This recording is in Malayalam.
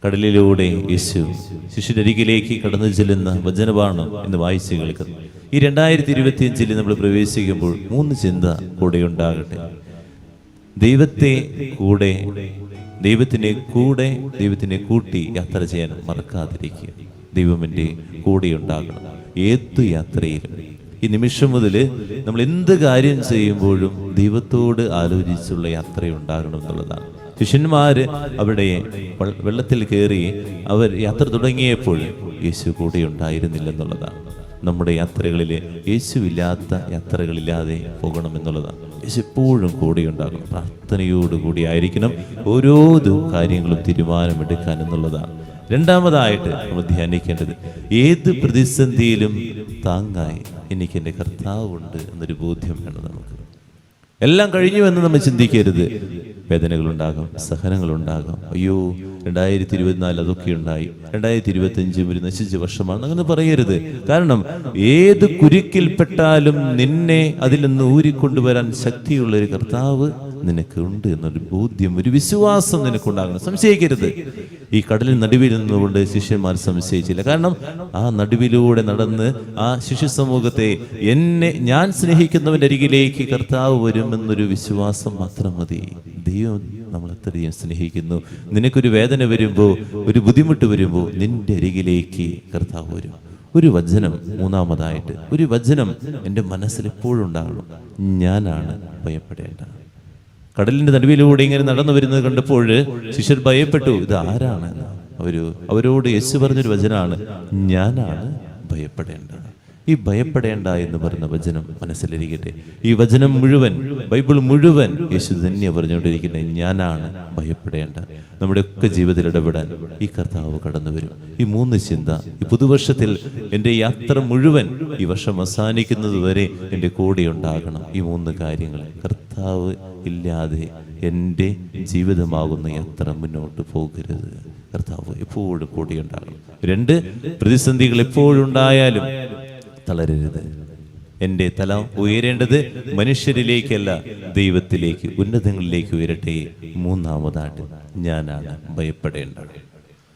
കടലിലൂടെ യേശു ശിഷ്യരുടെ അരികിലേക്ക് കടന്നു ചെല്ലുന്ന വചനബാണം എന്ന് വായിച്ച് കേൾക്കുന്നു. ഈ 2025 നമ്മൾ പ്രവേശിക്കുമ്പോൾ 3 ചിന്ത കൂടെ ഉണ്ടാകട്ടെ. ദൈവത്തിനെ കൂട്ടി യാത്ര ചെയ്യാൻ മറക്കാതിരിക്കുക. ദൈവം എൻ്റെ കൂടെ ഉണ്ടാകണം ഏതു യാത്രയിലും. ഈ നിമിഷം മുതൽ നമ്മൾ എന്ത് കാര്യം ചെയ്യുമ്പോഴും ദൈവത്തോട് ആലോചിച്ചുള്ള യാത്രയുണ്ടാകണം എന്നുള്ളതാണ്. ശിഷ്യന്മാര് അവിടെ വെള്ളത്തിൽ കയറി അവർ യാത്ര തുടങ്ങിയപ്പോൾ യേശു കൂടെ ഉണ്ടായിരുന്നില്ലെന്നുള്ളതാണ്. നമ്മുടെ യാത്രകളിൽ യേശുവില്ലാത്ത യാത്രകളില്ലാതെ പോകണമെന്നുള്ളതാണ്. യേശു എപ്പോഴും കൂടെ ഉണ്ടാകും. പ്രാർത്ഥനയോടുകൂടി ആയിരിക്കണം ഓരോ കാര്യങ്ങളും തീരുമാനമെടുക്കാൻ എന്നുള്ളതാണ്. രണ്ടാമതായിട്ട് നമ്മൾ ധ്യാനിക്കേണ്ടത്, ഏത് പ്രതിസന്ധിയിലും താങ്ങായി എനിക്ക് എൻ്റെ കർത്താവുണ്ട് എന്നൊരു ബോധ്യം വേണം നമുക്ക്. എല്ലാം കഴിഞ്ഞു എന്ന് നമ്മൾ ചിന്തിക്കരുത്. വേദനകളുണ്ടാകാം, സഹനങ്ങളുണ്ടാകാം. അയ്യോ 2024 അതൊക്കെ ഉണ്ടായി, 2025 ഒരു നശിച്ച വർഷമാണ് അങ്ങനെ പറയരുത്. കാരണം ഏത് കുരുക്കിൽപ്പെട്ടാലും നിന്നെ അതിൽ നിന്ന് ഊരിക്കൊണ്ടുവരാൻ ശക്തിയുള്ള ഒരു കർത്താവ് നിനക്കുണ്ട് എന്നൊരു ബോധ്യം, ഒരു വിശ്വാസം നിനക്കുണ്ടാകണം. സംശയിക്കരുത്. ഈ കടലിൽ നടുവിൽ നിന്നുകൊണ്ട് ശിഷ്യന്മാർ സംശയിച്ചില്ല. കാരണം ആ നടുവിലൂടെ നടന്ന് ആ ശിശു സമൂഹത്തെ ഞാൻ സ്നേഹിക്കുന്നവൻ്റെ അരികിലേക്ക് കർത്താവ് വരുമെന്നൊരു വിശ്വാസം മാത്രം മതി. ദൈവം നമ്മൾ അത്രയും സ്നേഹിക്കുന്നു. നിനക്കൊരു വേദന വരുമ്പോൾ, ഒരു ബുദ്ധിമുട്ട് വരുമ്പോൾ നിന്റെ അരികിലേക്ക് കർത്താവ് വരും. ഒരു വചനം, മൂന്നാമതായിട്ട് ഒരു വചനം എൻ്റെ മനസ്സിൽ എപ്പോഴും ഉണ്ടാകണം, ഞാനാണ് ഭയപ്പെടേണ്ട. കടലിന്റെ നടുവിലൂടെ ഇങ്ങനെ നടന്നു വരുന്നത് കണ്ടപ്പോൾ ശിഷ്യർ ഭയപ്പെട്ടു. ഇത് ആരാണ്? അവരോട് യേശു പറഞ്ഞൊരു വചനമാണ്, ഞാനാണ് ഭയപ്പെടേണ്ടത്. ഈ ഭയപ്പെടേണ്ട എന്ന് പറയുന്ന വചനം മനസ്സിലിരിക്കട്ടെ. ഈ വചനം മുഴുവൻ, ബൈബിൾ മുഴുവൻ യേശു തന്നെ പറഞ്ഞുകൊണ്ടിരിക്കുന്നത് ഞാനാണ് ഭയപ്പെടേണ്ട. നമ്മുടെ ഒക്കെ ജീവിതത്തിൽ ഇടപെടാൻ ഈ കർത്താവ് കടന്നു വരും. ഈ 3 ചിന്ത ഈ പുതുവർഷത്തിൽ എൻ്റെ യാത്ര മുഴുവൻ, ഈ വർഷം അവസാനിക്കുന്നത് വരെ എൻ്റെ കൂടെ ഉണ്ടാകണം. ഈ 3 കാര്യങ്ങൾ കർത്താവ് ഇല്ലാതെ എൻ്റെ ജീവിതമാകുന്ന യാത്ര മുന്നോട്ട് പോകരുത്. കർത്താവ് എപ്പോഴും കൂടെ ഉണ്ടാകണം. 2, പ്രതിസന്ധികൾ എപ്പോഴുണ്ടായാലും തളരരുത്. എൻ്റെ തല ഉയരേണ്ടത് മനുഷ്യരിലേക്കല്ല, ദൈവത്തിലേക്ക്, ഉന്നതങ്ങളിലേക്ക് ഉയരട്ടെ. മൂന്നാമതായിട്ട് ഞാനാണ് ഭയപ്പെടേണ്ടത്.